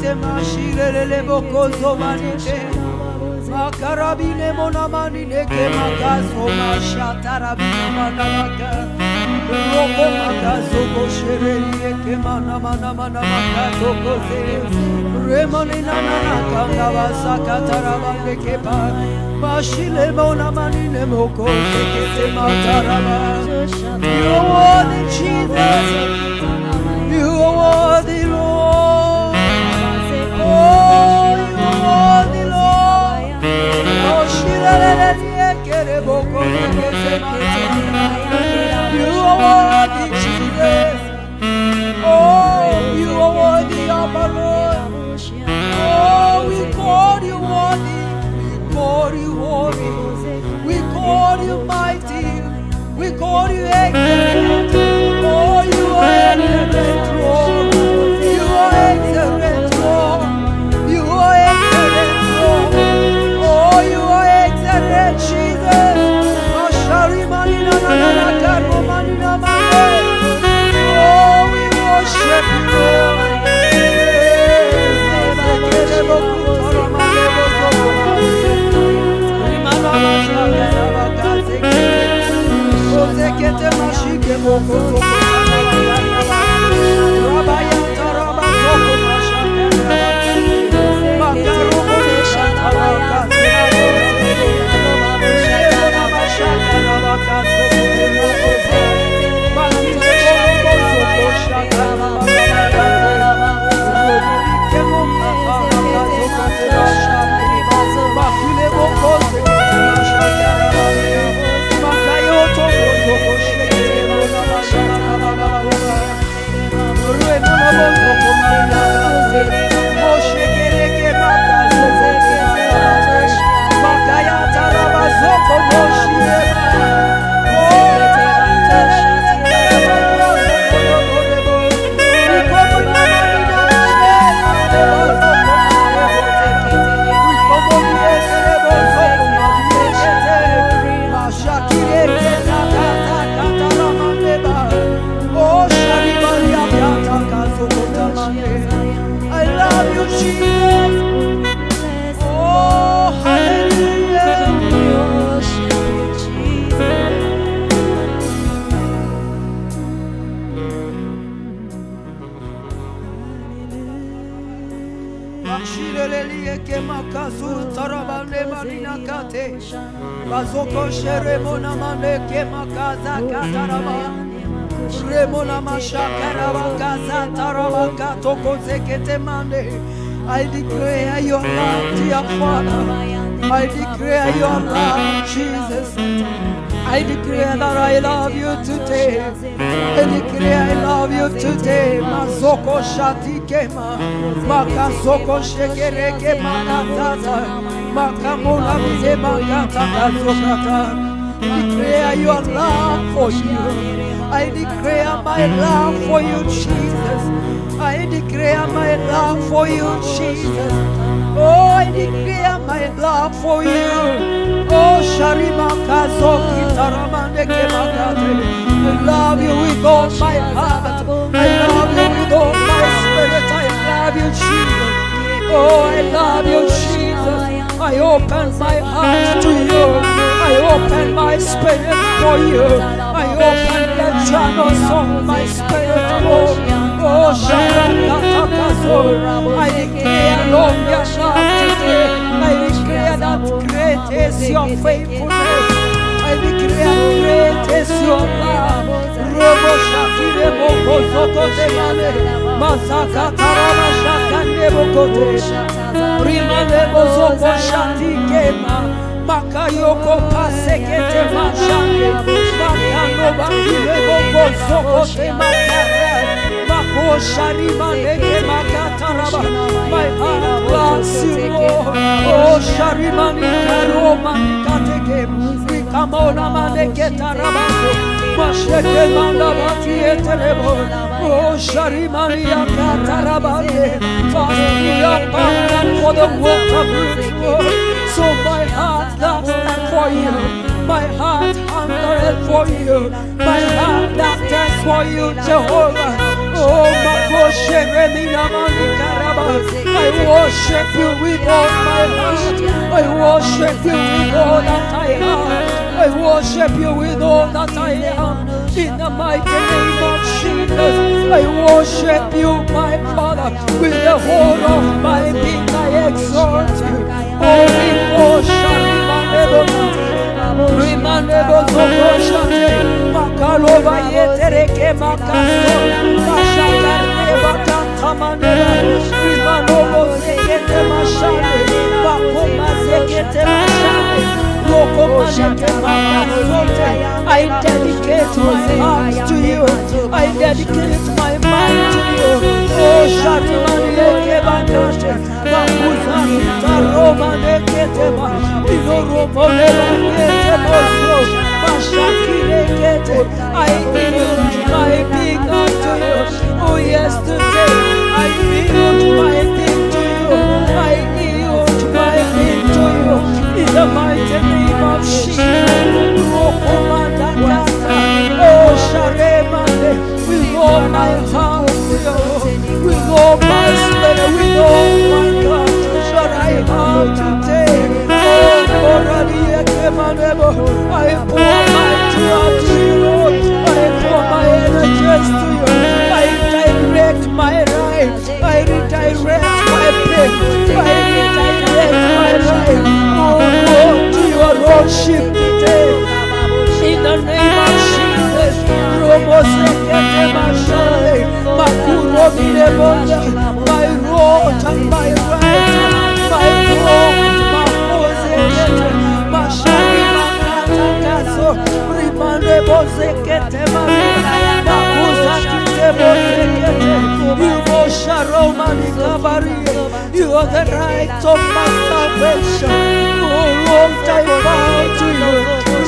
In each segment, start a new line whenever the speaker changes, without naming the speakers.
Zekete mashirele bokozo manite. Makarabine monamani neke makazo mashatarabine manamaka. Roko makazo koshereli eke manamana makazo koze. Remone nanana kanga wasakatarabane kepa. Mashile monamani nemoko zekete mataraba. You are worthy, Jesus. You are worthy, Lord. Oh, you are worthy, Lord. Oh, you are worthy, Jesus. Oh, you are worthy, our Lord. Oh, we call you worthy. We call you holy. We call you mighty. We call you excellent. Oh, you are excellent, Lord. You are excellent, Lord. You are excellent, Lord. Oh, you are excellent, Jesus. Ashari manina na karo manina mane. Oh, we worship you, Lord. Zekete mashike boko zoko rabaya taraba zoko mashake makaro mashaka Bazoko shere mona mane ke makaza kataraba remona mashakara bakaza taraba katoko zekete mane. I declare your love, dear Father. I declare your love, Jesus. I declare that I love you today. I declare I love you today. Mazoko shati kema, makazoko shekereke makatata, makamona bize makata kazokata. Declare your love for you. I declare my love for you, Jesus. I declare my love for you, Jesus. Oh, I declare my love for you. Oh, Sharima Kazoki Taramande Kemakate. I love you with all my heart. I love you with all my spirit. I love you, Jesus. Oh, I love you, Jesus. I open my heart to you. I open my spirit for you. I open the channels of my spirit, Lord. Oh, Sharakatakazo. I declare, Lord, your love today. I declare that great is your faithfulness. I declare great is your love. Robo Shakire Boko Zoto Temane. Masaka Tarama Shakane Bokote. Rimane Bozoko Shatikema. Makayoko Pasekete Mashane. Makano Bakire Boko Zoko Temakare. Mako Sharima Neke Makataraba. My heart loves you, Lord. Oh, Sharimani Karomani Kateke. Kamona Maneke Tarabako. Masheke Mandabati Etelebo. Oh, Sharimani Akatarabane. Father, we are bound for the work of you, Lord. So my heart loves for you. My heart hungered for you. My heart thirsts for you, Jehovah. Oh, Makoshe Remina Mani Karaba. I worship you with all my heart. I worship you with all that I have. I worship you with all that I am. In the mighty name of Jesus, I worship you, my Father, with the whole of my being. I exalt you. Oh, Rimanebo Zokoshate, Makalova Yetereke Makaso, Mashakareva Kantamaneva, Rimanobo Zekete Mashane, Makoma Zekete Mashane, Lokoma Zekete Makasote. I dedicate my heart to you. I dedicate my mind to you. Oh, Sharimani Ekebakashe, Makuzani Taroma Neketema, Inoromone Neketemo, Mashaki Nekete. I yield my being unto you. Oh, yesterday I yield my being to you. I yield my being to you. In the mighty name of Jesus. Oh, Sharemane, with all my heart, with all my spirit, with all my God, that I have today. Oh, I pour my tears to you, Lord. I pour my energies to you. I direct my life. I redirect my pain. I redirect my life. Oh, Lord, to your lordship today. In the name of Jesus, Robosekete Mashai, Makuro Minebonda, my Lord and my right, my Lord, Makozekete, Mashai Makata Kaso, Rimanebosekete Mashai, Makuzakite Bosekete, Yuvosharomani Kabari, you are the right of my salvation. Oh, Lord, I bow to you.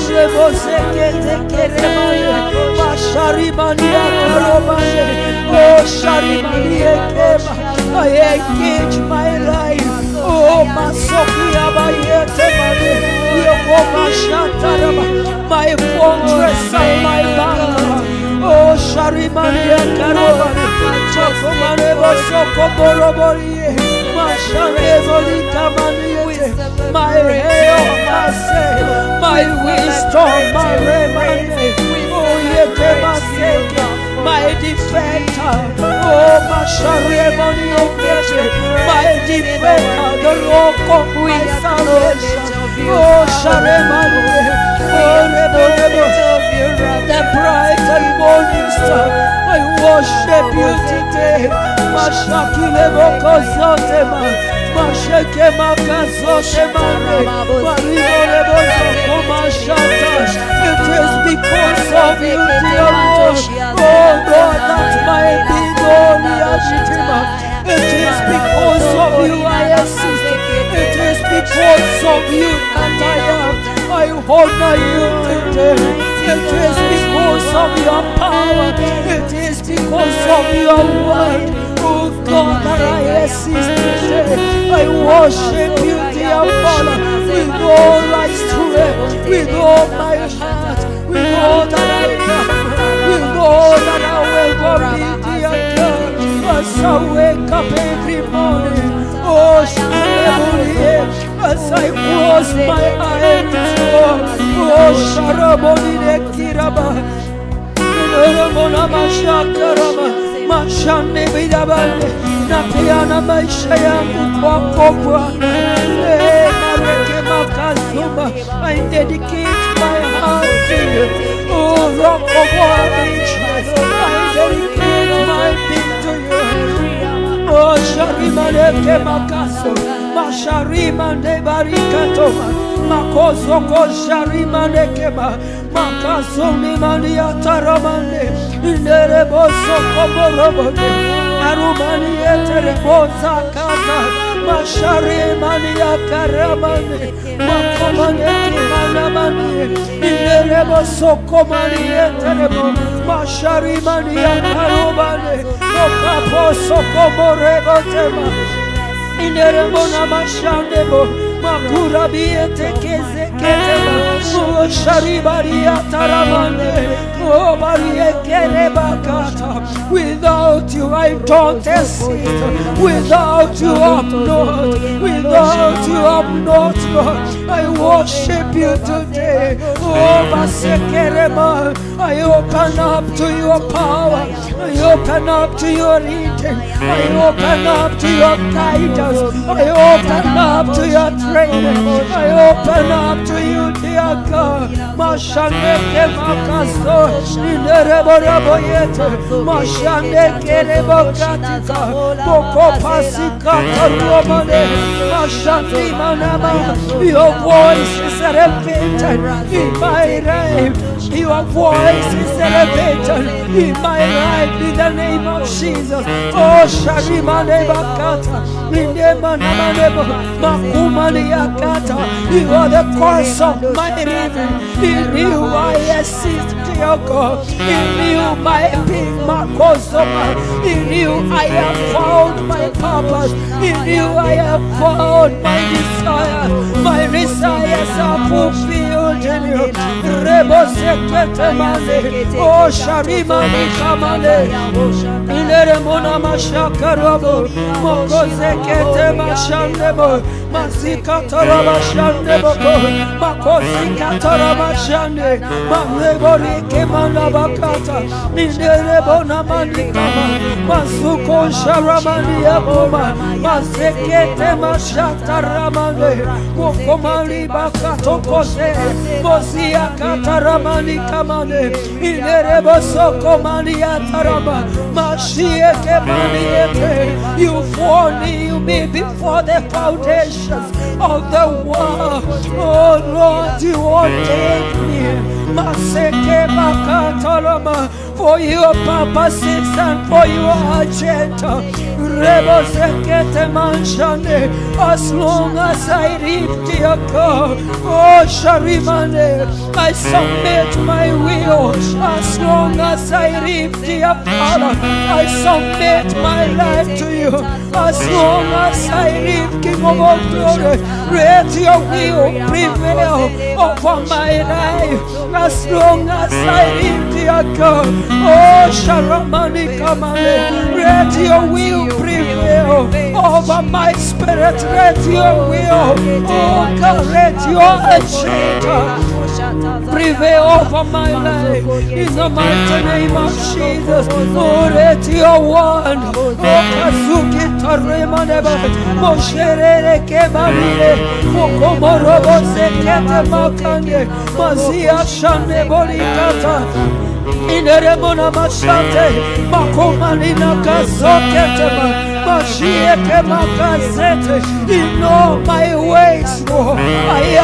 Shebosekete Keremane, Masharimania Karomane, oh Sharimania Kema, I engage my life. Oh, Masokia Bayete Mane, Yokoma Shatarama, my fortress and my banner. Oh, Sharimania Karomane, Chokomane Bosokomoroborie, Masharevolita Maniete, my hair, my wisdom, my remedy, oh Yetemaseke, my defender, oh Masharemoni Okete, my defender, the rock of my salvation, oh Sharemani, oh Rebo, the bright and morning star, I worship you today, Mashakilebo Kozotema, Masheke Makazotema, Marimorebo Zokomashata. It is because of you, dear Lord, oh God, that my being only Ashitima. It is because of you I exist. It is because of you that I am. I honor you today. It is because of your power. It is because of your word. Oh God, that I exist today. I worship you, dear Father, with all my strength, with all my heart, with all that I am, with all that I will be, dear God. As I wake up every morning, oh Sharabonie, as I close my eyes, oh Sharabonine Kiraba, Ramona Shakaraba. Mashane bidabane Natiana maisha yangu kwako Bwana. Mareke makazuma, I dedicate my heart to you. Oh, rock of all ages, I dedicate my being to you. Oh, Sharimaneke makaso, Masharimane barikatoma, Makozoko Sharimaneke makaso ni mania taramane. Nereboso komorobone, Arumani eterebosa kata, Mashari mania karamane, Makomane kimanamane, Nereboso komani eterebo, Mashari mania karumane, Okaposo komorebotema, Inerebona mashandebo, Makura biete keze ketema. Oh sharibaria taramane. Oh barie kerebakata. Without you I don't exist. Without you I'm not. Without you I'm not, Lord. I worship you today. Oh Basekerema. I open up to your power. I open up to your leading. I open up to your guidance. I open up to your training. I open up to you, dear God. Mashaneke makaso. Inerebo yete. Mashaneke rebo katika. Boko pasika taruamane. Mashandi manama. Your voice is elevated in my life. Your voice is elevated in my life in the name of Jesus. Oh, Sharimane Bakata, Makumani Yakata. You are the cause of my living. In you I exist, dear God. In you my being, my cosoma. In you I have found my purpose. In you I have found my desire. My desires are fulfilled in you. Oh Sharimani Kamane. Ineremona Mashakarabo. Mokozekete Mashandebo. Masikataraba Shandebo. Makozikataraba Shande. Mamrebori Kemanabakata. Inerebona Manikama. Masuko Sharamani Aboma. Mazekete Mashataramane. Mokomali Bakato Kose. Mosia Kataramani Kamane. Inerebo Sokomani Atarama. Mashieke Maniete. You foreknew me before the foundations of the world. Oh Lord, you ordained me. Maseke Makatarama. For your purposes and for your agenda. Rebo Sekete Manshane. As long as I live, dear God. Oh Sharimane. I submit my will. As long as I live, dear Father. I submit my life to you. As long as I live, King of all glory. Let your will prevail over my life. As long as I live, dear God. Oh Sharamani Kamane. Let your will prevail over my spirit. Let your will, oh God, let your agenda prevail over my life. In the mighty name of Jesus. Oh, let your word, oh Kazuki Taremaneba, Moshere Kemarine, Mokomorobo Sekete Makane, Mazia Shane Bolikata. Ineremona Mashate, Makomanina Kazoketema. Mashieke Makazete. In all my ways, Lord, I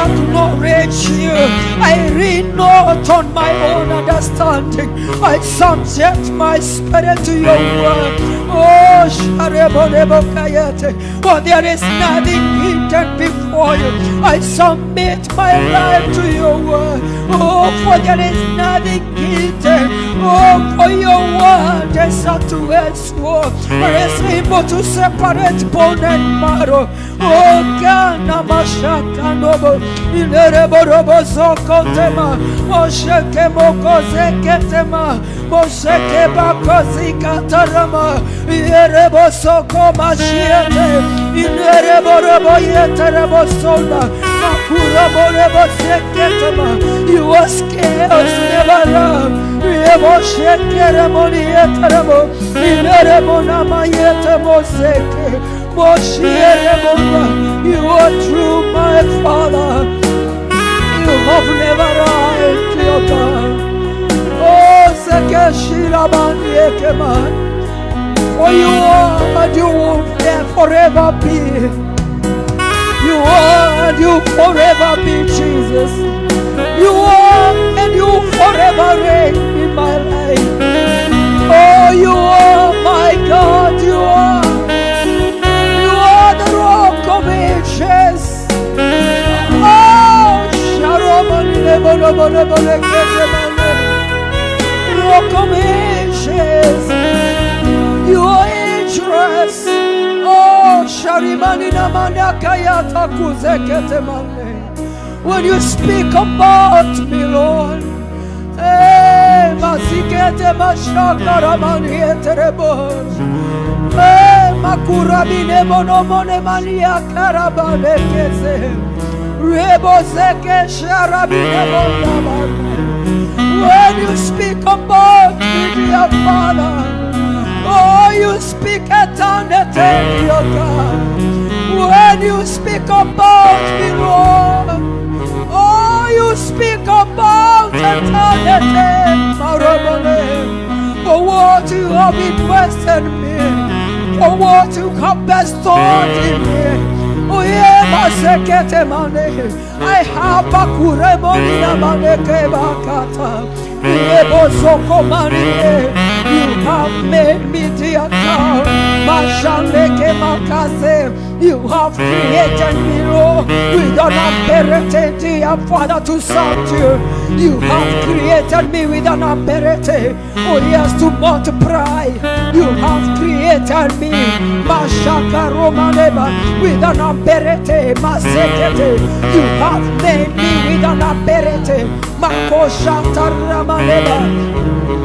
acknowledge you. I lean not on my own understanding. I subject my spirit to your word. Oh, Sharebonebokayete. For there is nothing hidden before you. I submit my life to your word. Oh, for there is nothing hidden. Oh, for your word is a two-edged sword. It is able to separate bone and marrow. Oh, Gana Mashaka Nobo. Inerebo Zokotema. Mosheke Mokozeketema. Mosheke Bakozika Tarama. Ierebo Soko Mashiete. Inerebo Yeterebo Sola. Makura Morebo Seketema. You are scared, never love. Rebo Shekere Monietemo. Inerebo Namayetemo Seke. Moshieremo. You are true, my Father. You have never lied, dear God. Oh, Sekeshira Maniekema. For you are and you will forever be. You are and you forever be, Jesus. You are and you forever reign in my life. Oh, you are my God. You are. You are the rock of ages. Oh, Sharamani rock of ages. You are ageless. Oh, Sharim When you speak about me, Lord, masikete mashakara manieterebo, makurabine monomone mania karabane kese, rebo seke sharabine monamane. When you speak about me, dear Father, oh, you speak eternity, dear God. When you speak about me, Lord, oh, you speak about eternity, for what you have invested in me, for what you have bestowed in me. Oh, yeah, masekete mane, I have a kuremoni maneke bakata. You have made me dear God. You have created me, Lord, with an ability, dear Father, to serve you. You have created me with an ability, oh yes, to multiply. You have created me, with an ability, you have made me with an ability,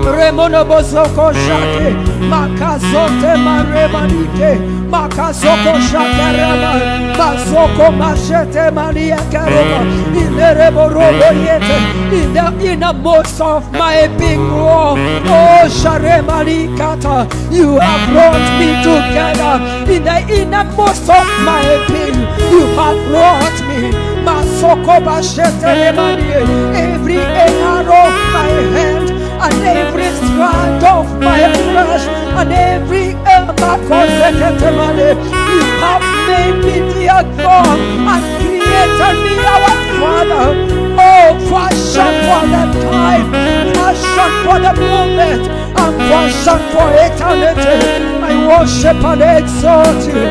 Remono bozoko shake, makazote maremanike, makazoko shakarama, mazoko machete mania karoma, inerebo robo yete, in the innermost of my being, oh sharemani kata, you have brought me together, in the innermost of my being, you have brought me, masoko machete remani, every arrow of my hand, and every strand of my flesh, and every you have made me dear God, and created me our Father. Oh, fashion for the time, fashion for the moment, and fashion for eternity. I worship and exalt you.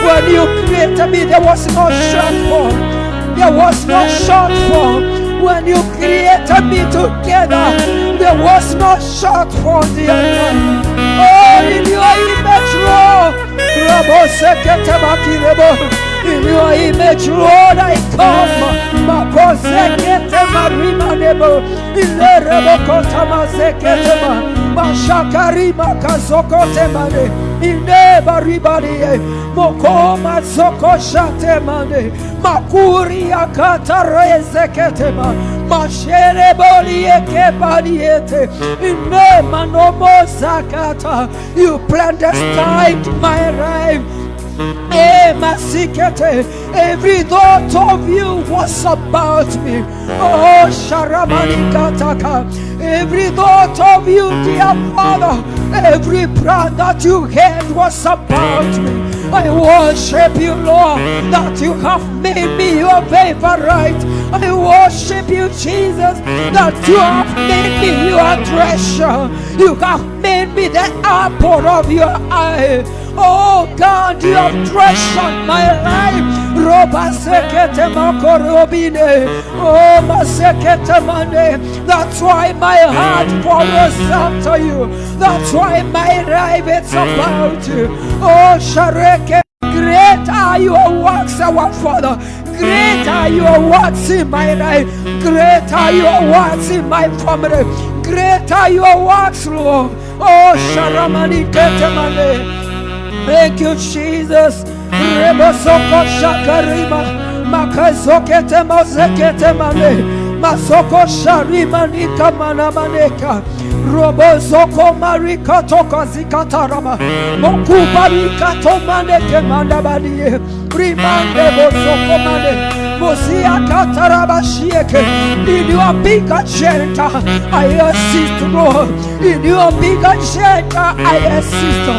When you created me, there was no shortfall. There was no shortfall. When you created me together, there was no shortfall, dear God. Oh, in your image, Lord, in your image, Lord, I come. Mashakari makazokote mane, ine baribari, mokoma zoko shate mane, makuri akata rezekete ma, mashere bolieke baliete, ine manomo zakata. You clandestined my life. Every thought of you was about me. Oh, Sharamani Kataka. Every thought of you, dear Father, every plan that you had was about me. I worship you, Lord, that you have made me your favorite. I worship you, Jesus, that you have made me your treasure. You have made me the apple of your eye. Oh God, you have treasured my life. Roba sekete makorobine. Oh masekete mane. That's why my heart follows after you. That's why my life is about you. Oh Shareke. Great are your works, our Father. Great are your works in my life. Great are your works in my family. Great are your works, Lord. Oh Sharamani Ketemane. Thank you, Jesus. Rebosoko shakarima, makazokete mozekete mane, masoko sharima nika manamaneka, robozoko marika toka zikatarama, mokubarika tomaneke mandabadiye, rimande bozoko mane, mozia kataraba shieke. In your big agenda, I assist, Lord. In your big agenda, I assist.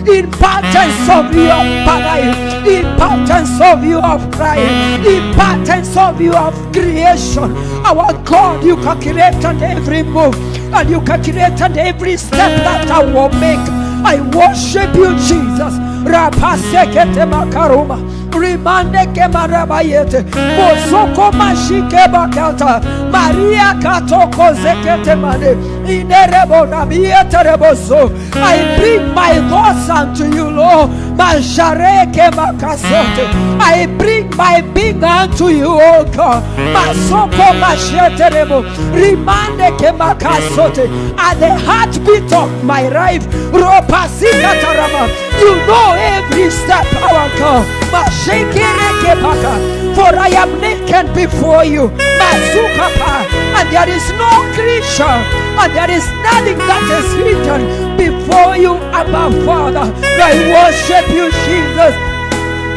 Importance of your life, importance of your crying, importance of your creation. Our God, you calculated every move, and you calculated every step that I will make. I worship you, Jesus. Rapasekete makaruma. Rimande ke marabayete. Mosoko mashike bakata. Maria katoko zekete mane. Inerebo nabiete reboso. I bring my thoughts unto you, Lord. Mashareke makasote. I bring my being unto you, O God. Masoko mashete rebo. Rimande ke makasote. At the heartbeat of my life, Ropasika tarama. You know every step, our God. Mashekereke baka. For I am naked before you, Masukapa, and there is no creature, and there is nothing that is hidden before you, Abba Father. I worship you, Jesus.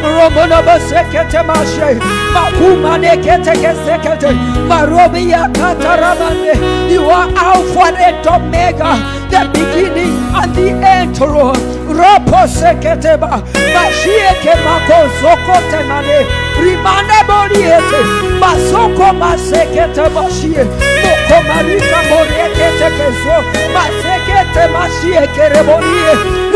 Romonobo sekete mashe, makuma nekete kesekete, marobia kataramane. You are Alpha and Omega, the beginning and the end. Ropo sekete ba, mashieke mako zokote mane, rimane boriete, masoko masekete mashie, moko marika boriete kezo, masekete mashieke reborie,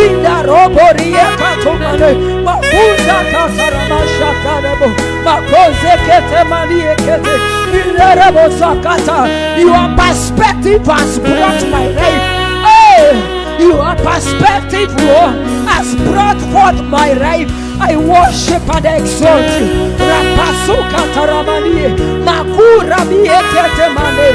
inda roborie katomane, makuza kataramasha karebo, makozekete maniekete, inderebo sakata. Your perspective has brought my life. Hey! Your perspective, Lord, has brought forth my life. I worship and exalt you. Rapasuka taramani, makura miekete mane,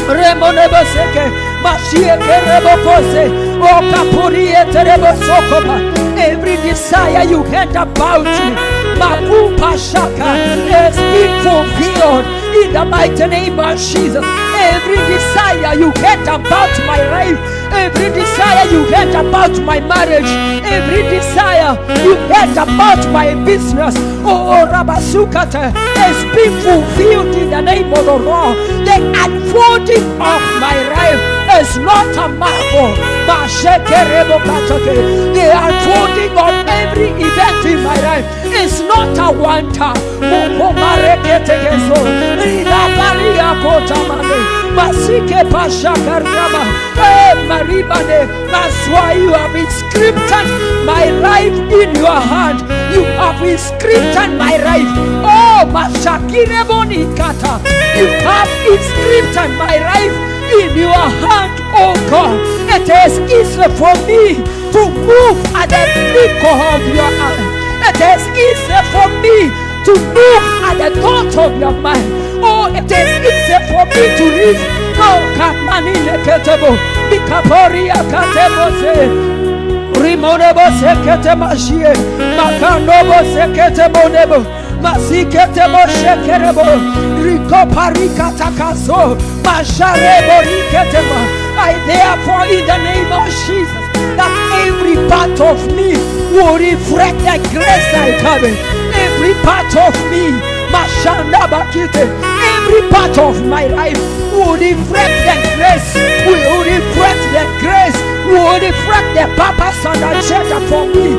remonebo seke, mashieke rebokose, okapuriete rebosokoba. Every desire you had about me, makupa shaka, is being fulfilled in the mighty name of Jesus. Every desire you had about my life, every desire you had about my marriage, every desire you had about my business, oh Rabasukata, is being fulfilled in the name of the Lord. The unfolding of my life is not a marvel. The unfolding of every event in my life is not a wonder. Masike pashakarama, maribane. That's why you have inscripted my life in your hand. You have inscripted my life. Oh, mashakire bonikata. You have inscripted my life in your hand, oh God. It is easy for me to move at the flicker of your hand. It is easy for me to move at the thought of your mind. Oh, it is easy for me to live. Oh, Kamanine Ketebo, Bikaporia Katebose, Rimonebo Sekete Mashie, Makanobo Sekete Monebo, Masiketebo Shekerebo, Rico Parika Takaso, Masharebo Riketeba. I therefore, in the name of Jesus, that every part of me will reflect the grace I carry. Every part of me, Mashanda Bakite, every part of my life will reflect the grace, will reflect the grace, will reflect the purpose and agenda for me.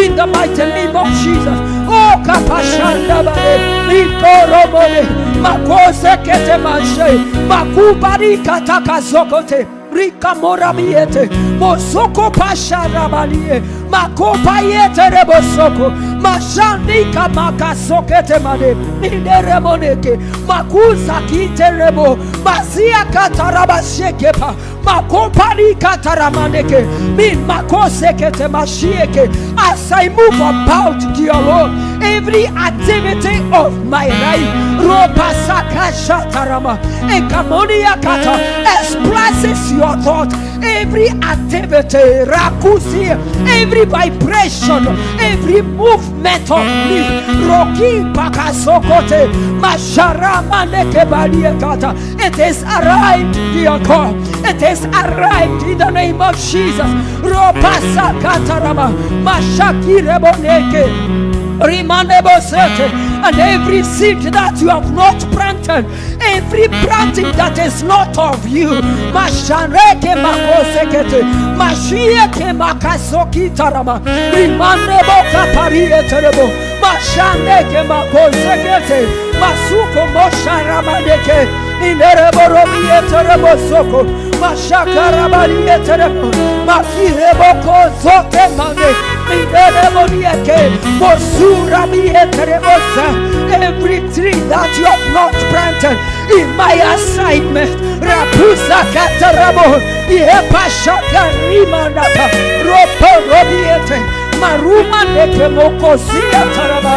In the mighty name of Jesus. Oh, Kapashanda Bale, Rikoromole, Makose Kete Mashe, Makubari Kataka Zokote. Rika morabiete, Mosoko Pasharabanie, Makopa yete rebosoko, Mashandika Makasokete Made, Nideremoneke, Makusa Kite Rebo, Masia Kataraba Shekepa, Makopari Kataramaneke, Min Makosekete Mashieke. As I move about, dear Lord, every activity of my life, Ropasaka Shatarama, Ekamonia Kata, expresses your thought. Every activity, Rakusi, every vibration, every movement of me, Roki Pakasokote, Masharama Nekebaliekata, it is arrived, dear God. It is arrived in the name of Jesus. Ropasakatarama, Mashakireboneke. And every seed that you have not planted, every planting that is not of you, Mashareke Makosekete, Mashieke Makasoki Tarama, Rimanebo Kaparietebo, Mashandeke Makosekete, Masuko Mosharamaneke, Inereborobietebo Soko, Mashakarabariyeterebo. Makireboko zote mande. Inerebonieke. Mosurabieterebosa. Every tree that you have not planted in my assignment. Rapusa katarabo. Iepashaka rimanata. Ropo robiete. Maruma neke mokosia taraba.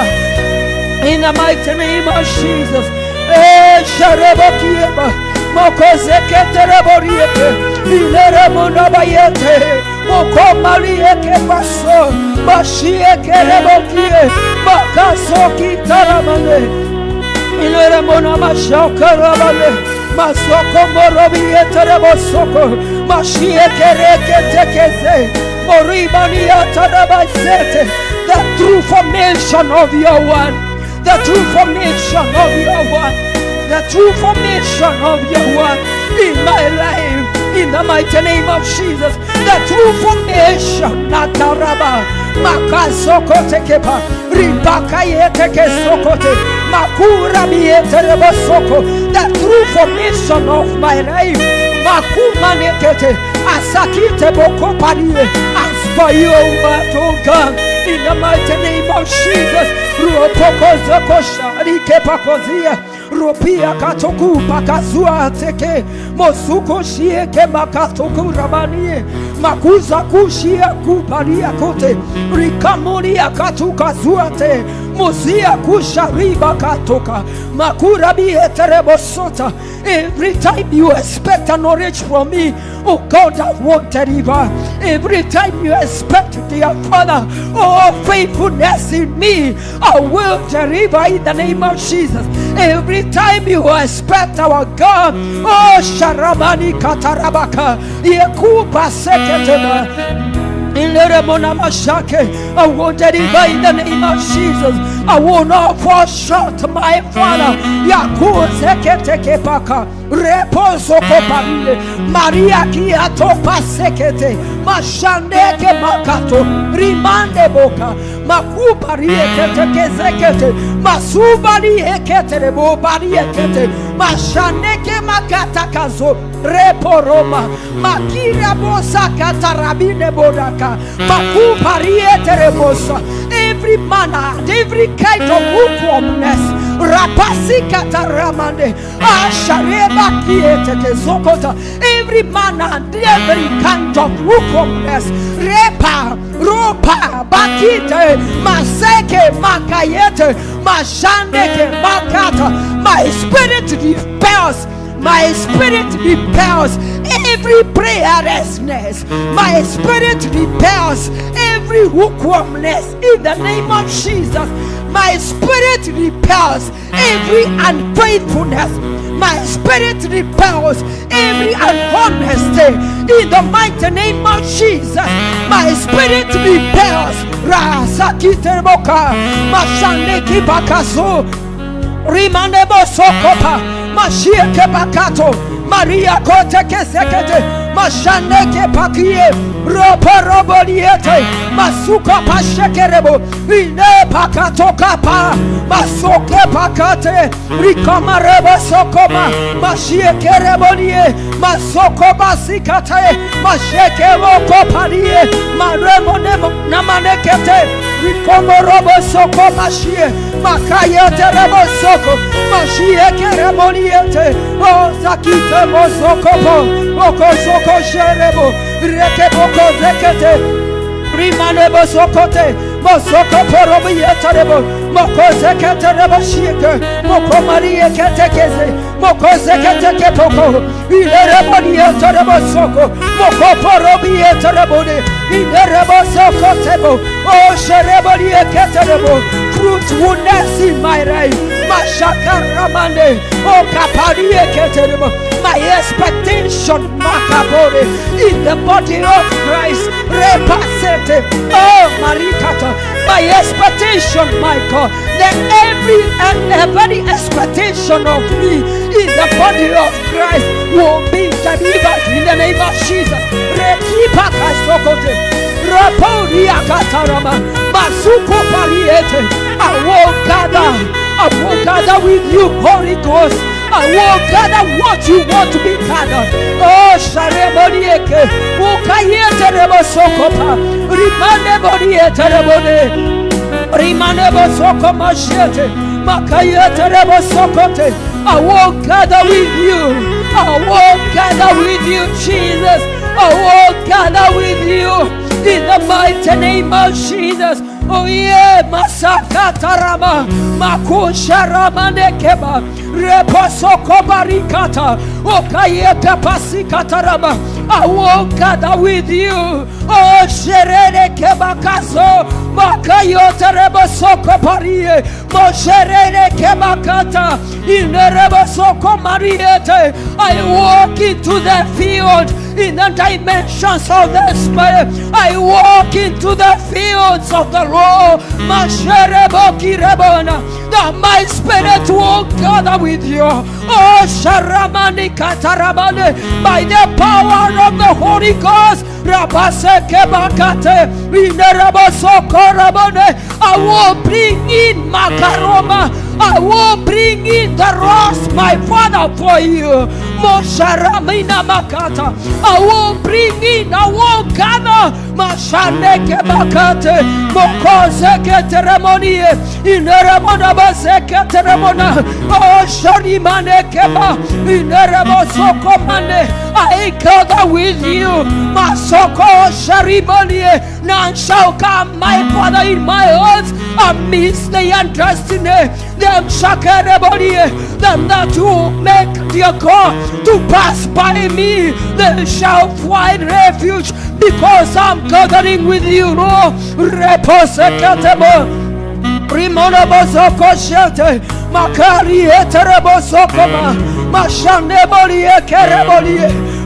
In the mighty name of Jesus. Sharebokieba. Mokozeke tereboriete. Ileremonabayete. Mokomarieke baso. Mashieke rebokie. Makasoki taramane. Ileremonamashakarabane. Masoko morobiete rebosoko. Mashieke reke tekeze. Moribania tarabasete. The true formation of your word. The true formation of your word. The true formation of your word in my life. In the mighty name of Jesus. The true formation. Nataraba. Makasoko tekepa. Ribaka yeteke sokote. Makura miete rebosoko. The true formation of my life. Makuma nekete. Asakite boko parie. As for your word, oh God. In the mighty name of Jesus. Ruopokozokosha. Rikepakozia. Ropia katoku pakazua teke. Mosuko shieke makatoku rabanie. Makuza kushia kuparia kote. Rikamonia katuka zuate. Muzia kushariba katoka. Makurabi eterebosota. Every time you expect an knowledge from me, oh God, I won't deliver. Every time you expect, dear Father, oh faithfulness in me, I will deliver in the name of Jesus. Every time you expect our God, oh Sharamani Katarabaka, Yekupa Seketema. I will deliver in the name of Jesus. I will not fall short, my Father. Yaku sekete paka. Reposo kopamile. Maria kia topa sekete. Mashandeke makato. Rimande boka. Makubari ekete sekete. Masubari ekete rebo bari ekete. Mashandeke makata kazo. Repo Roma. Makira bosa katarabine bodaka. Every manner, every kind of lukewarmness, rapasika taramande, ashareba kiete kezokota. Every manner, every kind of lukewarmness, repa, ropa, bakite, maseke, makayete, mashandeke, makata. My spirit repels. My spirit repels every prayerlessness. My spirit repels every lukewarmness in the name of Jesus. My spirit repels every unfaithfulness. My spirit repels every unhonesty in the mighty name of Jesus. My spirit repels Rasakite Boka Mashaneki Bakaso Rimanebo Sokopa Mashieke Bakato Maria Kote Kesekete Mashaneke Pakie Ropa Roboliete Masuka Pashekerebo Ine Pakato Kapa Masoke Pakate Rikomarebo Sokoma Mashieke Rebonie Masoko Basikate Masheke Moko Parie Maremo Namanekete Rikomorobo Soko Mashie Makayete Rebo Soko Mashieke Reboniete O Zakite Mosokopo Oko Soko Sherebo Reke Boko Zekete Rimanebo Sokote Mosoko Porobieta Rebo Moko Zekete Rebo Shieke Moko Marie Ketekeze Moko Zekete Kepoko Ilerebonieta Rebo Soko Moko Porobieta Rebone Ilerebo Soko Tebo O Shereboniye Keterebo fruitfulness in my life Mashaka Ramande O Kaparie Keterebo. My expectation, Makabore, in the body of Christ, Repasete, oh Marikata, my expectation, my God, that every expectation of me in the body of Christ will be delivered in the name of Jesus. Rekipaka Sokote, Raporia Katarama, Masuko Pariete, I will gather with you, Holy Ghost. I will gather what you want to be gathered. Oh, Sharebonieke, Ukayete Rebosokopa, Rimane Boniete Rebone, Rimane Bosoko Machete, Makayete Rebosokote. I will gather with you. I will gather with you, Jesus. I will gather with you. In the mighty name of Jesus. Oh yeah, Masaka Tarama, Makusha Ramanekeba, Reposoko Barikata, Okayeta Pasikatarama. I will gather with you. Oh, Sherene Kebakaso, Makayota Rebosoko Parie, Mosherene Kebakata, in the Rebosoko Mariete. I walk into the field in the dimensions of the Spirit. I walk into the fields of the Lord. That my spirit will gather with you. Oh, Sharamani Katarabane, by the power of the Holy Ghost. Rabaseke Bakate, I will bring in Makaroma. I will bring in the rose, my Father, for you. Mosharamina Makata. I will bring in, I will gather. Mashaneke Makate, Mokozeke Teremonie, in Ramona Baseke Teremona, oh Sharimane Keba, in Ramosoko Mane. I gather with you, Masoko Sharimonie. None shall come, my Father, in my hands amidst the destiny. Them Shakarebonie, them that will make their God to pass by me, they shall find refuge because I'm gathering with you. No, Reposekatebo. Rimona bozoko shete, makari eterebo sokoma, mashaneboli ekereboli,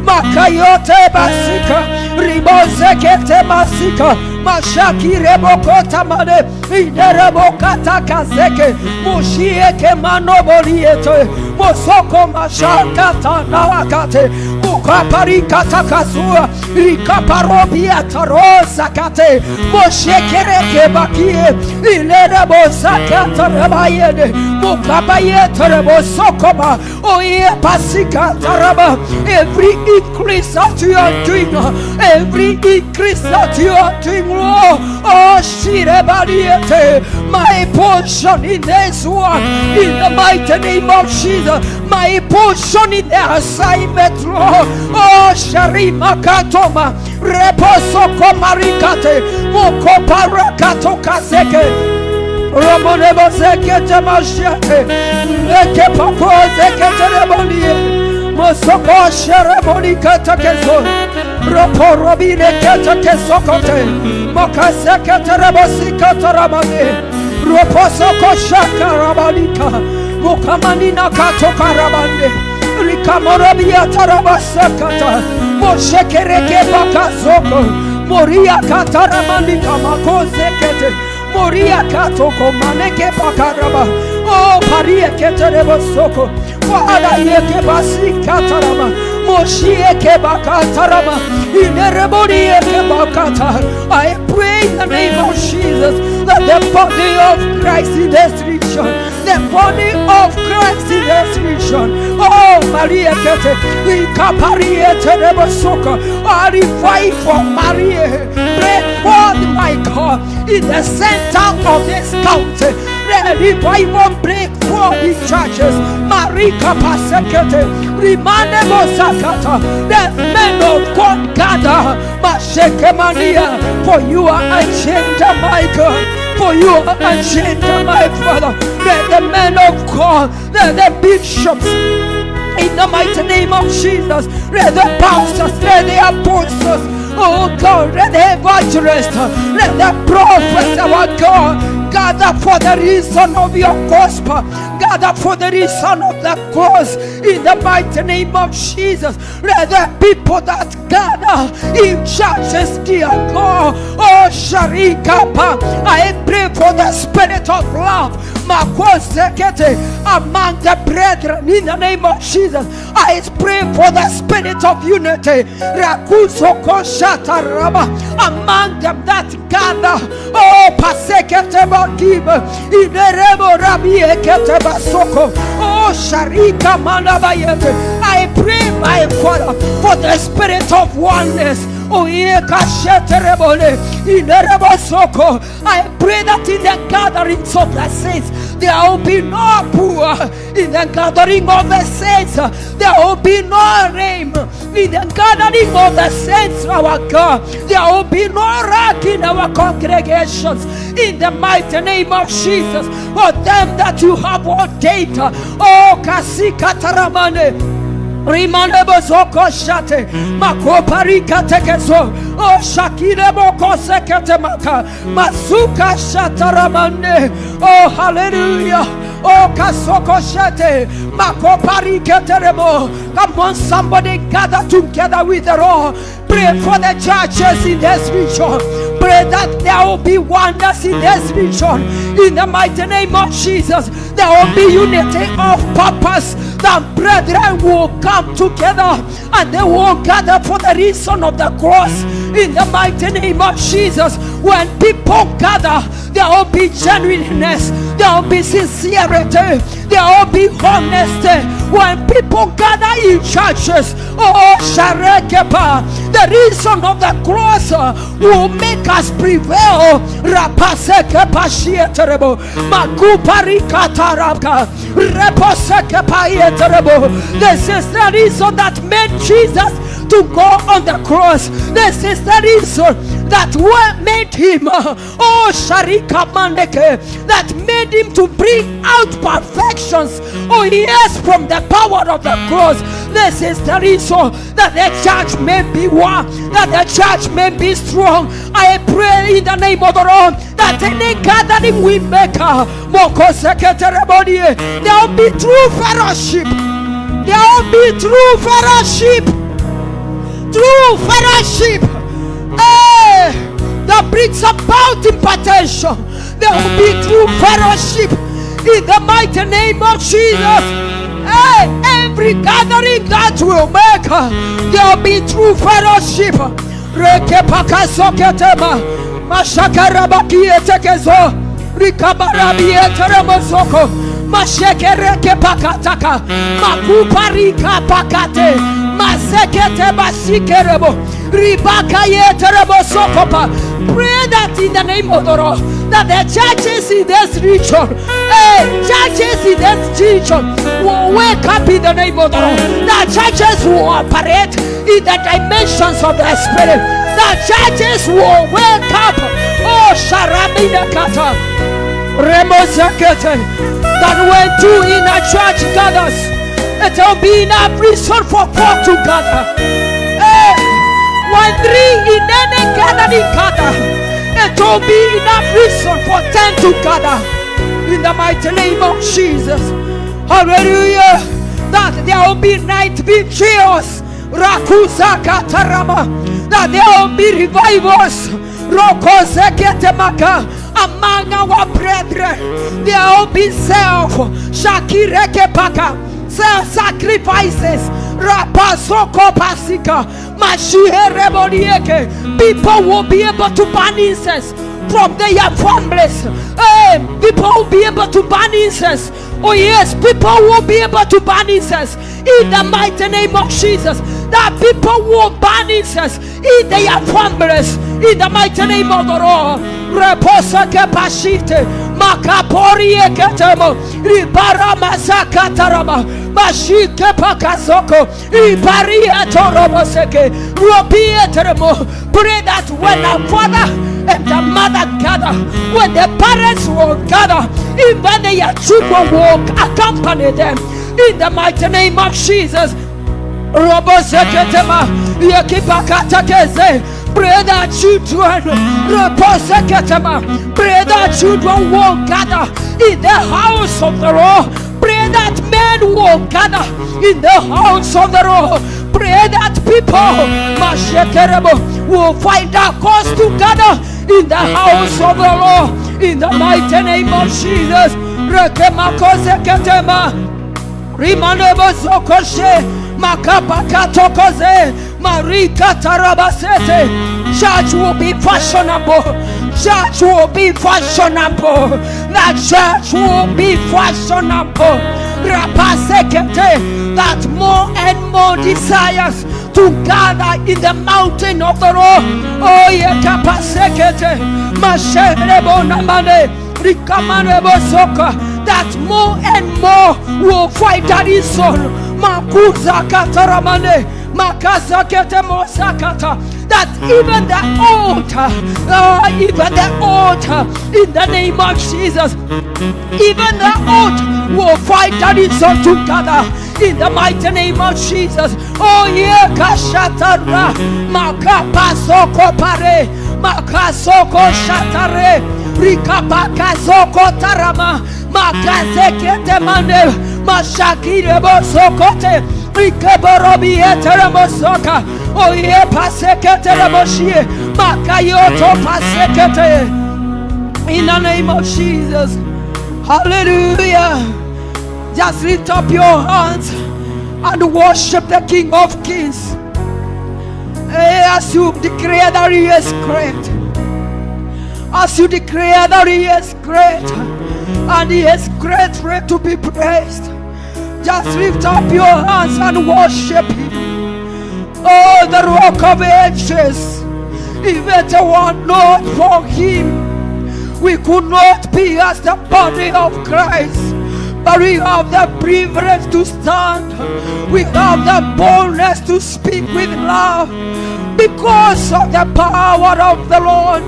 makayote basika, ribozekete masika, mashaki rebokota mane, inerebokata kazeke, mushieke manoboli ete, mosoko mashakata nawakate, mukaparikata kazua, rikaparobia tarosa kate, moshekereke bakie, inerebo sakata rabayene, mukabayete rebo sokoma, oye pasika taraba. Every increase that you are doing, every increase that you are doing, oh shirebariete, my portion in this one, in the mighty name of Jesus, my portion in the assignment, oh sharima katoma, reposoko marikate, mukoparakato kaseke. Ramonebo zekete mashete, leke pako zekete rebonie, mosoko sheremoni kete kezo, ropo robine kete kesokote, moka zekete rebosi kete ramane, ropo soko shaka rabanika, mukamanina kato karabande, rikamorobia tarabasakata, moshekereke bakazoko, moria kataramanika mako zekete, Moria katoko maneke pakaraba. Oh, parie keterebo soko. Wada yeke basi katarama. Moshie ke bakatarama. Inerebodi yeke bakata. I pray in the name of Jesus that the body of Christ in this region, the body of Christ in this region, oh, Maria kete, ikaparie terebo soko. I revive for Maria. Break forth, my God, in the center of this county. Revival break forth in churches. Marika pasekete, rimane mosakata. The men of God gather. Masheke mania, for you are unchained, my God. For you are unchained, my Father. Let the men of God, let the bishops, in the mighty name of Jesus, let the pastors, let the apostles, oh God, let the evangelists, let the prophets, our God, gather for the reason of your gospel, gather for the reason of the cause, in the mighty name of Jesus. Let the people that gather in churches, dear God, oh Sharikapa, I pray for the spirit of love. among the brethren in the name of Jesus. I pray for the spirit of unity among them that gather. Oh, oh, Sharika Manabayete. I pray, my Father, for the spirit of oneness. I pray that in the gatherings of the saints there will be no poor. In the gathering of the saints there will be no shame. In the gathering of the saints, our God, there will be no lack in our congregations. In the mighty name of Jesus, for them that you have ordained. Oh, Kasika Taramane. Rimanebo zoko shate makoparika tekezo o shakire boko sekete maka masuka shataramane. Oh, hallelujah. Oh, kasoko shate makoparika terebo. Come on, somebody gather together with the Lord. Pray for the churches in this region. Pray that there will be oneness in this region. In the mighty name of Jesus, there will be unity of purpose. The brethren will come together and they will gather for the reason of the cross. In the mighty name of Jesus, when people gather, there will be genuineness, there will be sincerity, there will be honesty. When people gather in churches, oh, Sharekepa, the reason of the cross will make us prevail. Rapasekepa shieterebo, Makuparika tarabka, Reposekepa yeterebo. This is the reason that made Jesus to go on the cross. This is the reason that made him, oh, Sharika Mandeke, that made him to bring out perfections, oh yes, from the power of the cross. This is the reason that the church may be one, that the church may be strong. I pray in the name of the Lord that any gathering we make, there will be true fellowship. There will be true fellowship. True fellowship. That brings about impartation. There will be true fellowship in the mighty name of Jesus. Every gathering that will make, there will be true fellowship. Mashekereke pakataka makuparika pakate masekete basikerebo ribaka yeterebo sokopa. Pray that in the name of the Lord, that the churches in this region, churches in this region will wake up in the name of the Lord. That churches will operate in the dimensions of the Spirit. That churches will wake up. Oh, Sharamina Kata Remozakete. That when two in a church gathers, it will be enough reason for four to gather. When three in any gathering gather, it will be enough reason for 10 to gather. In the mighty name of Jesus. Hallelujah. That there will be night vigils. Rakuzaka Tarama. That there will be revivals. Rokozeketemaka. Among our brethren, there will be self-sacrifices. People will be able to burn incense from their families. People will be able to burn incense. Oh yes, people will be able to burn incense in the mighty name of Jesus. That people will burn incense in their families in the mighty name of the Lord. Reposa kapashite makapori eketemo ribara masaka tarama mashike pakasoko ribari atoroboseke robie teremo. Pray that when the father and the mother gather, when the parents will gather, even their children will accompany them in the mighty name of Jesus. Roboseketema yekipakatakeze. Pray that children, pray that children will gather in the house of the Lord. Pray that men will gather in the house of the Lord. Pray that people will find a cause to gather in the house of the Lord. In the mighty name of Jesus. Rekemakoze ketema. Rimanebo zokoshe. Makapakatokoze. Marika tarabasete. Church will be fashionable. Church will be fashionable. That church will be fashionable. Rapasekete. That more and more desires to gather in the mountain of the Lord. Oh yeah, kapasekete. Masherebo namane. Rikamanebo soka. That more and more will fight that is son. Makuza kataramane. Makasakete mosakata. That even the altar, in the name of Jesus, even the altar will fight that is all together in the mighty name of Jesus. Oh yeah, kashatara, makapasoko pare, makasoko shatare, rikapakasoko tarama, makazekete mane, mashakire bosokote. Oh yeah, pasekete raboshie, makayoto pasekete. In the name of Jesus, hallelujah. Just lift up your hands and worship the King of Kings. As you declare that He is great, as you declare that He is great, and He is greatly to be praised. Just lift up your hands and worship Him. Oh, the Rock of Ages. If anyone not for Him, we could not be as the body of Christ. But we have the privilege to stand. We have the boldness to speak with love. Because of the power of the Lord.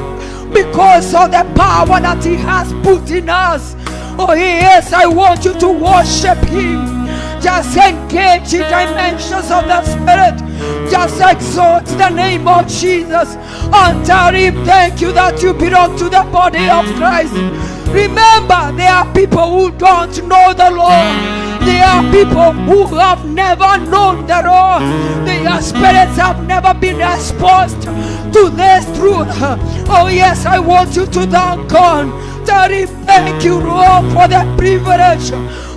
Because of the power that He has put in us. Oh yes, I want you to worship Him. Just engage in dimensions of the Spirit. Just exalt the name of Jesus and tell Him thank you that you belong to the body of Christ. Remember, there are people who don't know the Lord. There are people who have never known the Lord. Their spirits have never been exposed to this truth. Oh yes, I want you to thank God. Tell Him thank you, Lord, for the privilege.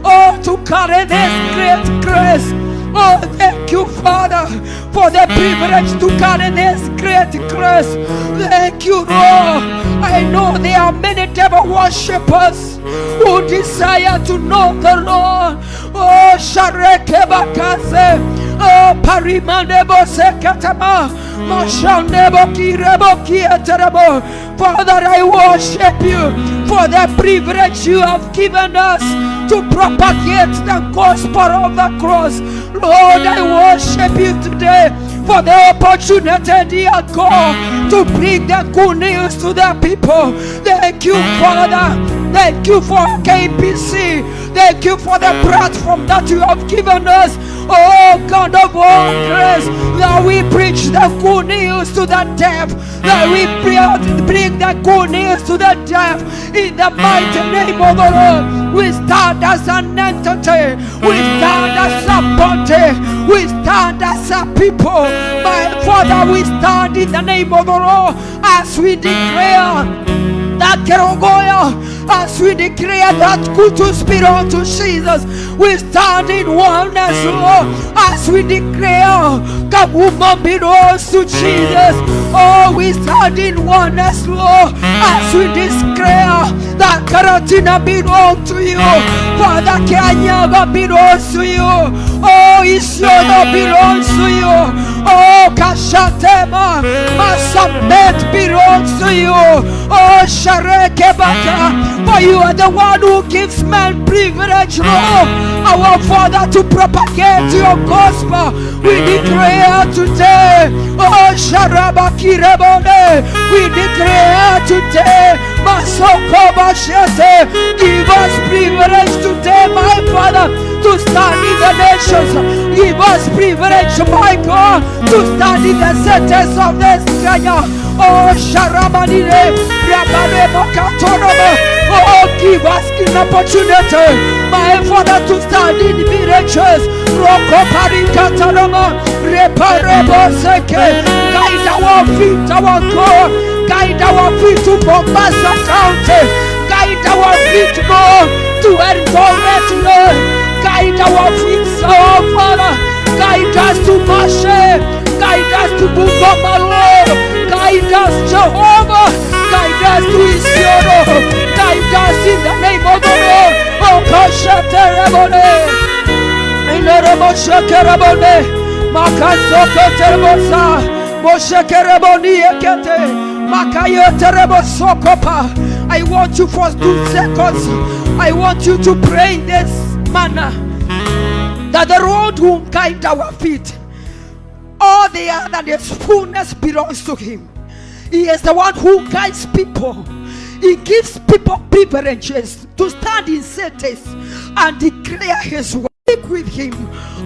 Oh, to carry this great grace. Oh, thank you, Father, for the privilege to carry this great grace. Thank you, Lord. I know there are many devil worshippers who desire to know the Lord. Oh, Shareke Bakase. Oh, Parimandebo Sekatama. Mashandebo Kirebo Kieterebo. Father, I worship you for the privilege you have given us to propagate the gospel of the cross. Lord, I worship you today for the opportunity, dear God, to bring the good news to the people. Thank you, Father. Thank you for KPC. Thank you for the platform that you have given us. Oh, God of all grace, that we preach the good news to the deaf, that we bring the good news to the deaf. In the mighty name of the Lord, we stand as an entity, we stand as a body, we stand as a people. My Father, we stand in the name of the Lord as we declare that Kerogoya, as we declare that Kutus belong to Jesus. We stand in oneness, Lord, as we declare that woman belongs to Jesus. Oh, we stand in oneness, Lord, as we declare that Karatina belongs to you. Father Kanyaga belongs to you. Oh, Isiono belongs to you. Oh, Kashatema, Masamet belongs to you. Oh, Sharekebaka, for you are the one who gives man privilege, Lord, our Father, to propagate your gospel. We declare today, oh, Sharabakirebone, we declare today, Masokoba Shete, give us privilege today, my Father, to stand in the nations. Give us privilege, my God, to stand in the centers of this Kenya. Oh, Sharamanine, Rabane Mokatoromo. Oh, give us an opportunity, my Father, to stand in villages. Roko Parikatarama, Reparebo Seke, guide our feet, our God, guide our feet to Mombasa County. Guide our feet, Lord, to endurance, Lord. Guide our feet, oh Father. Guide us to Mashe. Guide us to Bugomaro. Guide us, Jehovah. Guide us to Isioro. Guide us in the name of the Lord. Oh, Kashaterebone. Ineremoshakerebone. Makasokoterebosa. Moshakereboni ekete. Makayoterebosokopa. I want you for 2 seconds. I want you to pray in this manner. That the Lord will guide our feet. All the other, the fullness belongs to Him. He is the one who guides people. He gives people privileges to stand in cities and declare His word. Speak with Him.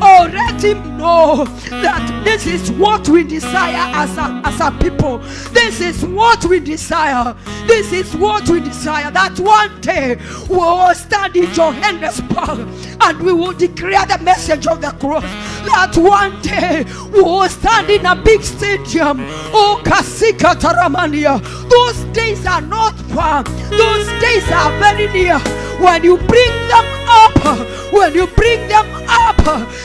Oh, let Him know that this is what we desire as a people. This is what we desire. This is what we desire. That one day we will stand in Johannesburg and we will declare the message of the cross. That one day we will stand in a big stadium. Oh, Kasika Taramania. Those days are not far. Those days are very near. When you bring them up,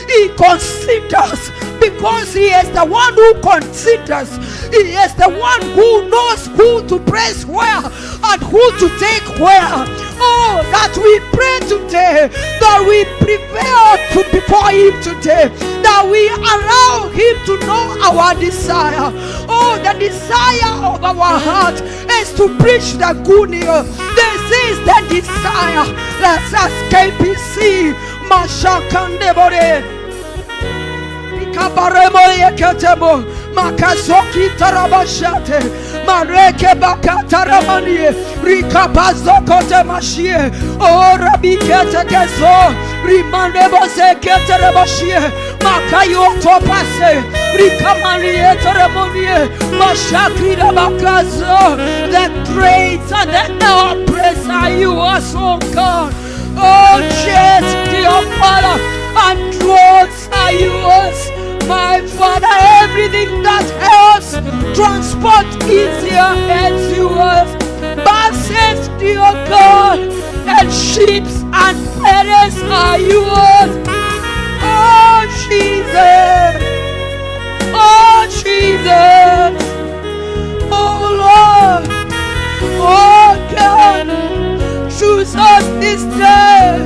He considers, because He is the one who considers. He is the one who knows who to praise where and who to take where. Oh, that we pray today, that we prevail before Him today, that we allow Him to know our desire. Oh, the desire of our heart is to preach the good news. This is the desire. Let's escape KPC. Mashakandebore. Kabaremo yeketemo. Makazoki tarabashate. Mareke bakataramanie. Rikapazoko mashie. Oh, rabikete keso. Rimanebo sekete rebashie. Makayo topase. Rikamanie taramonie. Mashakri rabakazo. The praise and the praise are yours, oh God. Oh, yes, dear Father, and roads are yours. My Father, everything that helps transport easier is yours. Buses, dear God, and ships and ferries are yours. Oh, Jesus. Oh, Jesus. Oh, Lord. Oh, God. Choose us this day.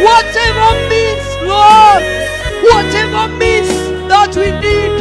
Whatever means, Lord, whatever means that we need.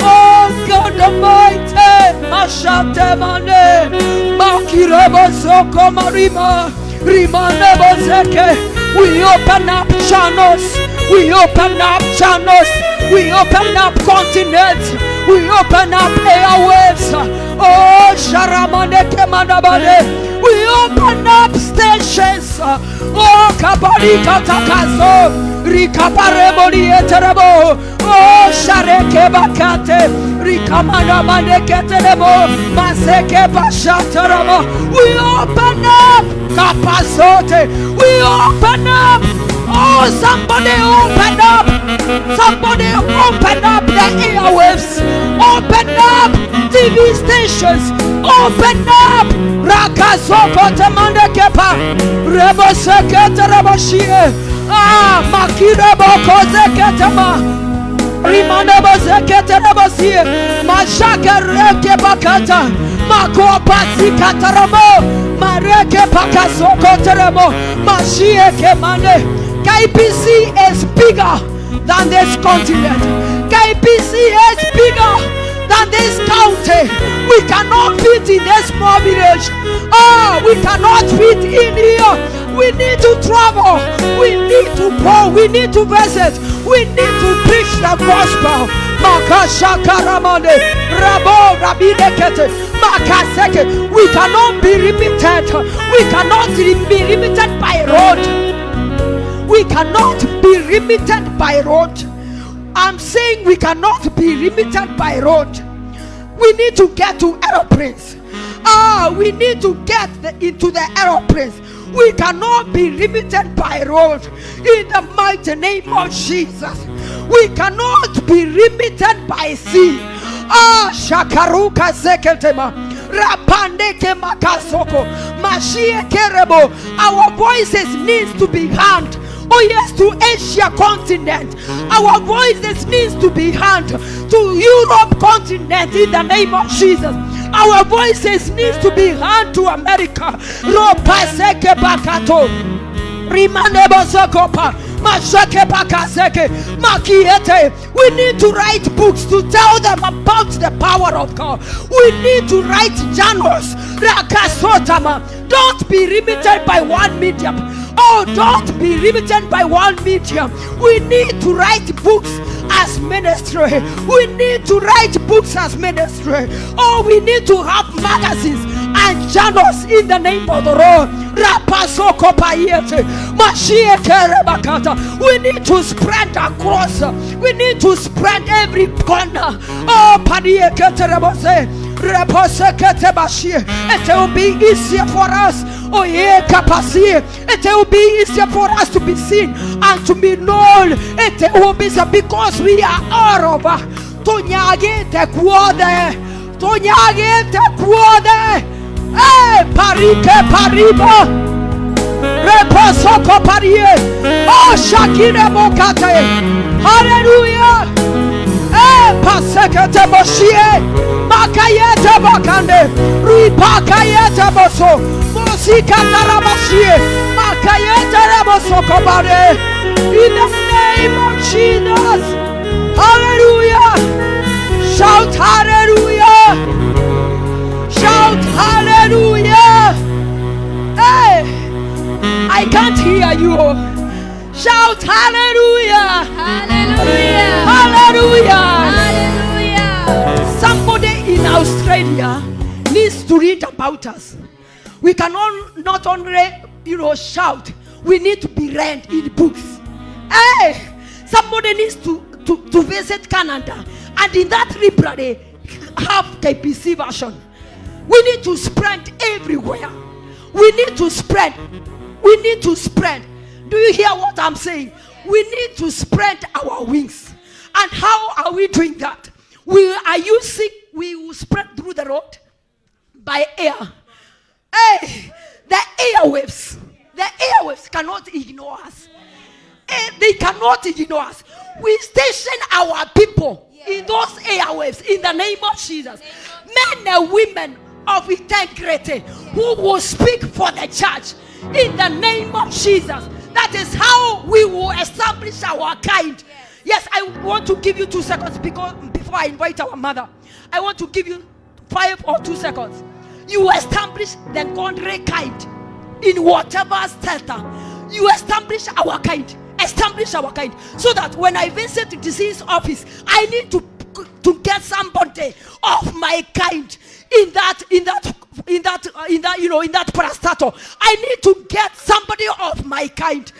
Oh God Almighty, Mashate Mane, Makirebo Soko Marima, Rimane Bozeke. We open up channels. We open up channels. We open up continents. We open up airwaves. Oh, Sharamaneke Manabane. We open up stations. Oh, Kabarika Takazo. Rikaparemoni Eterebo. Oh, Shareke Bakate. Rikamana Maneke Terebo. Maseke Bashatarama. We open up Kapazote. We open up. Oh, somebody open up. Somebody open up the airwaves. Open up TV stations. Open up. Rakazoko Tamanda Kepa. Rebo Sekete Rabashie. Ah, Makirebo Kozeketama. Rimanebo Sekete Rabasie. Mashaka Reke Bakata. Makopa Sikataramo. Mareke Pakasoko Teremo. Mashie Kemane. KPC is bigger than this continent. KPC is bigger than this county. We cannot fit in this small village. Oh, we cannot fit in here. We need to travel. We need to go. We need to visit. We need to preach the gospel. Makashakaramane, Rabo Rabinekete, Makaseke. We cannot be limited. We cannot be limited by road. We cannot be limited by road. I'm saying we cannot be limited by road. We need to get to aeroplanes. We need to get into the aeroplanes. We cannot be limited by road. In the mighty name of Jesus. We cannot be limited by sea. Shakaruka zeketema. Rapandeke makasoko. Mashie kerebo. Our voices needs to be heard. Oh yes, to Asia continent. Our voices needs to be heard. To Europe continent in the name of Jesus. Our voices needs to be heard to America. Ropaseke bakato. Rimanebo sokopa. We need to write books to tell them about the power of God. We need to write journals. Don't be limited by one medium. Oh, don't be limited by one medium. We need to write books as ministry. We need to write books as ministry. Oh, we need to have magazines and journals in the name of the Lord. We need to spread across. We need to spread every corner. Oh, it will be easier for us. Oh yeah, capacity. It will be easier for us to be seen and to be known. It will be because we are all over. Tonyagete kuode. Tonyagete kuode. Eh, parike pariba. Reposoko parie. Oh, shakire mokate. Hallelujah. Eh, pasekete moshie. Makayete bakande. Ripakayete boso. Mosika taramashie. Makayete reboso kobare. In the name of Jesus. Hallelujah. Shout hallelujah. Shout hallelujah. Hey, I can't hear you. Shout hallelujah.
Hallelujah.
Hallelujah.
Hallelujah.
Somebody in Australia needs to read about us. We can not only shout, we need to be read in books. Hey, somebody needs to visit Canada, and in that library have KPC version. We need to spread everywhere. We need to spread. We need to spread. Do you hear what I'm saying? We need to spread our wings. And how are we doing that? We will spread through the road by air. Hey, the airwaves cannot ignore us. They cannot ignore us. We station our people in those airwaves in the name of Jesus. Men and women of integrity who will speak for the church in the name of Jesus. That is how we will establish our kind. Yes, I want to give you 2 seconds before I invite our mother. I want to give you 5 or 2 seconds. You establish the godly kind in whatever sector. You establish our kind. Establish our kind, so that when I visit the disease office, I need to get somebody of my kind in that parastato. I need to get somebody of my kind.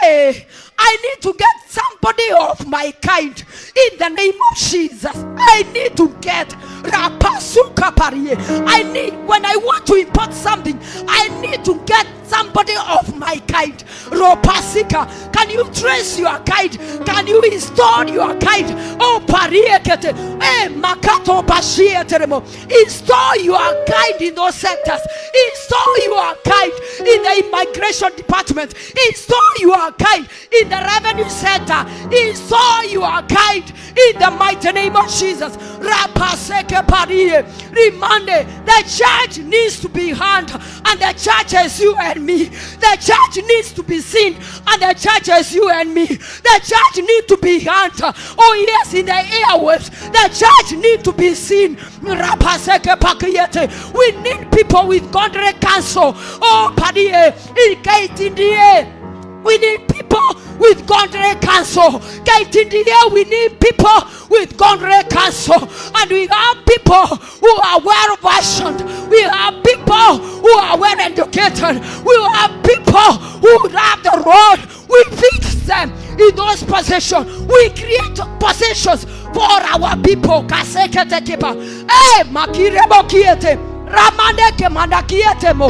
Hey, I need to get somebody of my kind in the name of Jesus. I need to get Rapasuka Parie. I need, when I want to import something, I need to get somebody of my kind. Ropasika, can you trace your kind? Can you install your kind? Oh, Pariekete, eh, Makato Bashieteremo. Install your kind in those sectors. Install your kind in the immigration department. Install your kind in the revenue center. Install your kind in the mighty name of Jesus. Rapaseke Parie, Remande, the church needs to be heard, and the church is you and me. The church needs to be seen, and the church is you and me. The church needs to be heard. Oh yes, in the airwaves, the church needs to be seen. We need people with godly counsel. Oh, Padie, in the air. We need people with godly counsel. We need people with godly counsel. And we have people who are well versioned. We have people who are well educated. We have people who love the road. We fix them in those positions. We create positions for our people. Hey, Makirebo Kiete. Ramaneke Mandakiete mo.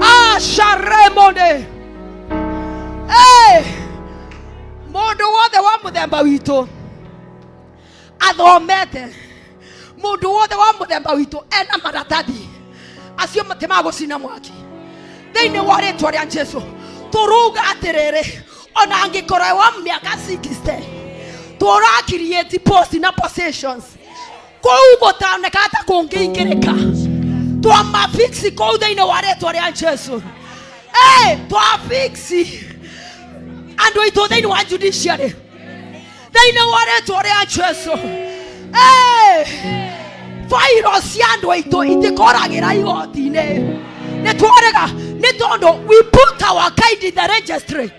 Ah, Sharemone. Hey, modo wa the one with them bawito. Adomete. mundu wothe wa muthemba witu ena maratathi acio matemago cina mwaki thiini wa ritwa ria Jesu. Turuga atiriri ona angikora wa miaka 60 tura create post na possessions kou gutaneka ta kungiingirika twa mafixi kou thiini wa ritwa ria Jesu. Twa fixi andu itu thiini wa judiciary thiini wa ritwa ria Jesu. Virus yandu itu itikoragira igoti-ini netwarega netondo we put our kind in the registry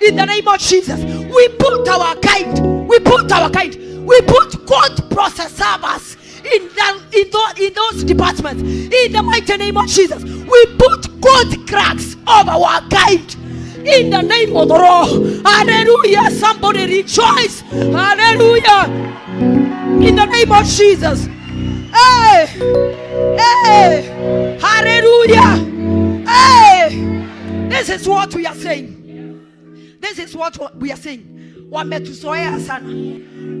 in the name of Jesus. We put our kind we put court process servers in those departments in the mighty name of Jesus. We put court cracks of our kind in the name of the Lord. Hallelujah. Somebody rejoice. Hallelujah. In the name of Jesus. Hallelujah. This is what we are saying. This is what we are saying. Wametuzoea sana.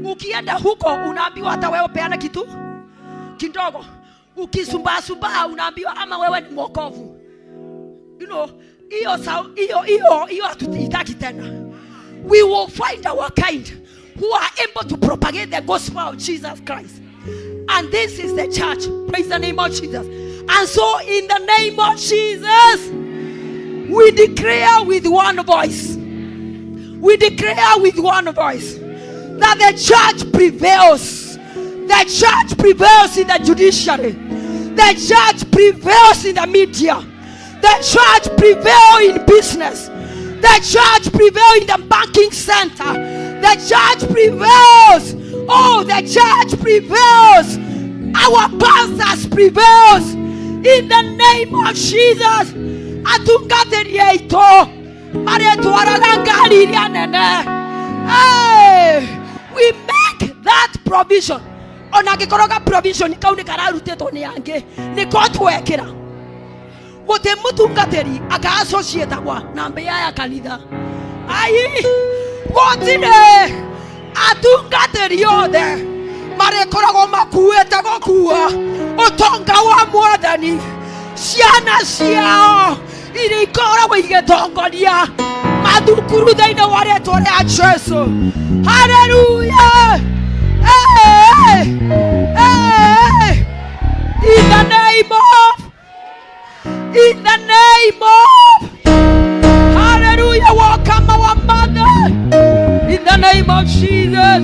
Ukienda huko unaambiwa hata wewe peana kitu kidogo. Ukisumba unaambiwa ama wewe ni mwokovu. You know, hiyo hatutaki tena. We will find our kind who are able to propagate the gospel of Jesus Christ. And this is the church. Praise the name of Jesus. And so in the name of Jesus, we declare with one voice. We declare with one voice that the church prevails. The church prevails in the judiciary. The church prevails in the media. The church prevails in business. The church prevails in the banking center. The church prevails. Oh, the church prevails. Our pastors prevails. In the name of Jesus. Atungateria ito. We make that provision. Onagikoroga provision ikauni kararutetwo ni yange nikotwekera. Wote mutungateri aka associate kwa na mbea ya kanitha. Wotine atungateri yothe marekorogo makuete gokua utonga wa mwathani ciana ciao irikoragwo igitongoria mathukuru thiini wa ritwa ria Jesu. Hallelujah. In the name of hallelujah, welcome our mother in the name of Jesus.